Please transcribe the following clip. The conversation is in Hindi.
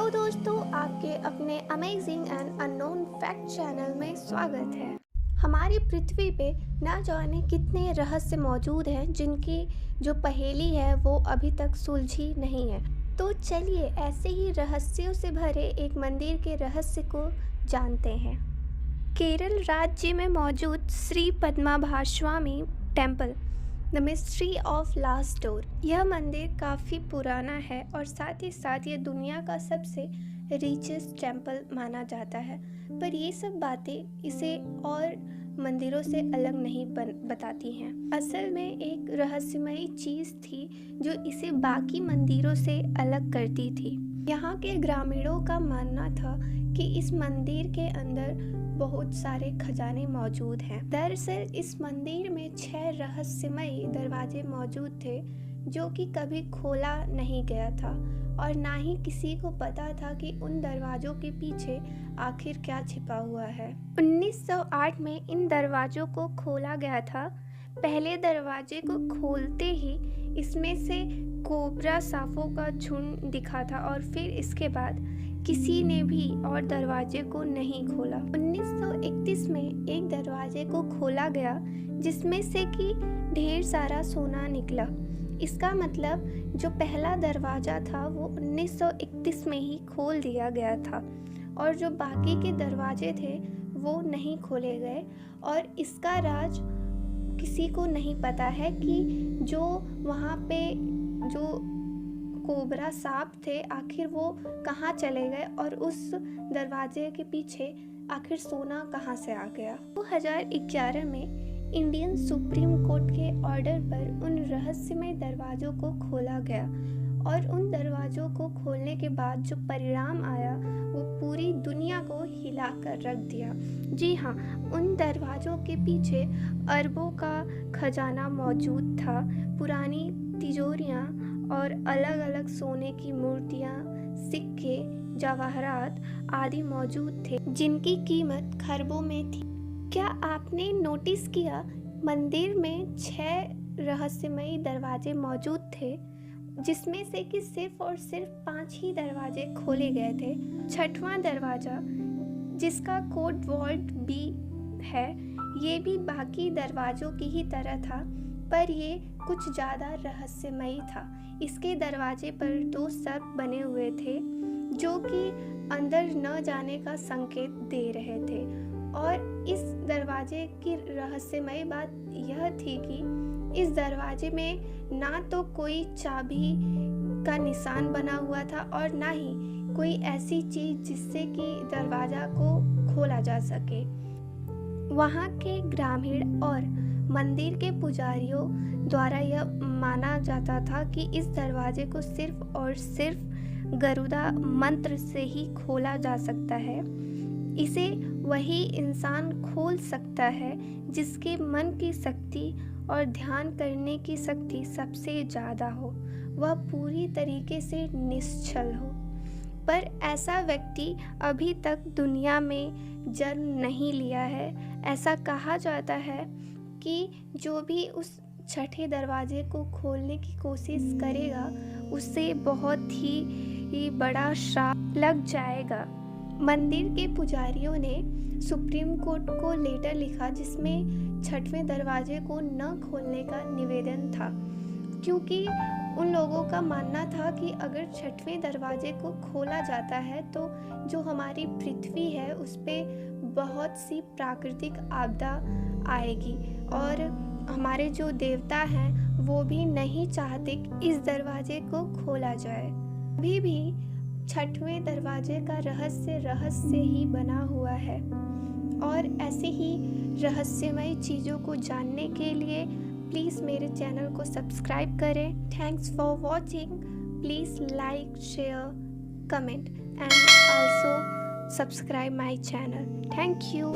हेलो दोस्तों, आपके अपने amazing and unknown fact channel में स्वागत है। हमारी पृथ्वी पे ना जाने कितने रहस्य मौजूद हैं जिनकी जो पहेली है वो अभी तक सुलझी नहीं है। तो चलिए ऐसे ही रहस्यों से भरे एक मंदिर के रहस्य को जानते हैं। केरल राज्य में मौजूद Shri Padmanabhaswamy temple the mystery of last door. यह मंदिर काफ़ी पुराना है और साथ ही साथ ये दुनिया का सबसे रिचेस्ट टेम्पल माना जाता है। पर ये सब बातें इसे और मंदिरों से अलग नहीं बताती हैं। असल में एक रहस्यमयी चीज़ थी जो इसे बाकी मंदिरों से अलग करती थी। यहाँ के ग्रामीणों का मानना था कि इस मंदिर के अंदर बहुत सारे खजाने मौजूद हैं। दरअसल इस मंदिर में 6 रहस्यमयी दरवाजे मौजूद थे जो कि कभी खोला नहीं गया था और ना ही किसी को पता था कि उन दरवाज़ों के पीछे आखिर क्या छिपा हुआ है। 1908 में इन दरवाज़ों को खोला गया था। पहले दरवाजे को खोलते ही इसमें से कोबरा सांपों का झुंड दिखा था और फिर इसके बाद किसी ने भी और दरवाजे को नहीं खोला। 1931 में एक दरवाजे को खोला गया जिसमें से कि ढेर सारा सोना निकला। इसका मतलब जो पहला दरवाज़ा था वो 1931 में ही खोल दिया गया था और जो बाकी के दरवाजे थे वो नहीं खोले गए। और इसका राज किसी को नहीं पता है कि जो वहाँ पे जो कोबरा सांप थे आखिर वो कहाँ चले गए और उस दरवाजे के पीछे आखिर सोना कहाँ से आ गया। 2011 में इंडियन सुप्रीम कोर्ट के ऑर्डर पर उन रहस्यमय दरवाज़ों को खोला गया और उन दरवाज़ों को खोलने के बाद जो परिणाम आया वो पूरी दुनिया को हिला कर रख दिया। जी हाँ, उन दरवाज़ों के पीछे अरबों का खजाना मौजूद था। पुरानी तिजोरियाँ और अलग अलग सोने की मूर्तियाँ, सिक्के, जवाहरात आदि मौजूद थे जिनकी कीमत खरबों में थी। क्या आपने नोटिस किया मंदिर में 6 रहस्यमयी दरवाजे मौजूद थे जिसमें से कि सिर्फ और सिर्फ 5 ही दरवाजे खोले गए थे। 6वां दरवाज़ा जिसका कोड वॉल्ट बी है ये भी बाकी दरवाज़ों की ही तरह था पर ये कुछ ज़्यादा रहस्यमयी था। इसके दरवाजे पर 2 सर्प बने हुए थे जो कि अंदर न जाने का संकेत दे रहे थे। और इस दरवाजे की रहस्यमयी बात यह थी कि इस दरवाजे में ना तो कोई चाबी का निशान बना हुआ था और ना ही कोई ऐसी चीज़ जिससे कि दरवाज़ा को खोला जा सके। वहाँ के ग्रामीण और मंदिर के पुजारियों द्वारा यह माना जाता था कि इस दरवाजे को सिर्फ और सिर्फ गरुड़ा मंत्र से ही खोला जा सकता है। इसे वही इंसान खोल सकता है जिसके मन की शक्ति और ध्यान करने की शक्ति सबसे ज़्यादा हो, वह पूरी तरीके से निश्चल हो। पर ऐसा व्यक्ति अभी तक दुनिया में जन्म नहीं लिया है। ऐसा कहा जाता है कि जो भी उस 6ठे दरवाजे को खोलने की कोशिश करेगा उसे बहुत ही बड़ा श्राप लग जाएगा। मंदिर के पुजारियों ने सुप्रीम कोर्ट को लेटर लिखा जिसमें 6वें दरवाजे को न खोलने का निवेदन था, क्योंकि उन लोगों का मानना था कि अगर 6वें दरवाजे को खोला जाता है तो जो हमारी पृथ्वी है उस पर बहुत सी प्राकृतिक आपदा आएगी और हमारे जो देवता हैं वो भी नहीं चाहते कि इस दरवाजे को खोला जाए। अभी भी 6वें दरवाजे का रहस्य ही बना हुआ है और ऐसे ही रहस्यमय चीज़ों को जानने के लिए प्लीज़ मेरे चैनल को सब्सक्राइब करें। Thanks for watching. Please like, share, comment and also subscribe my channel. Thank you.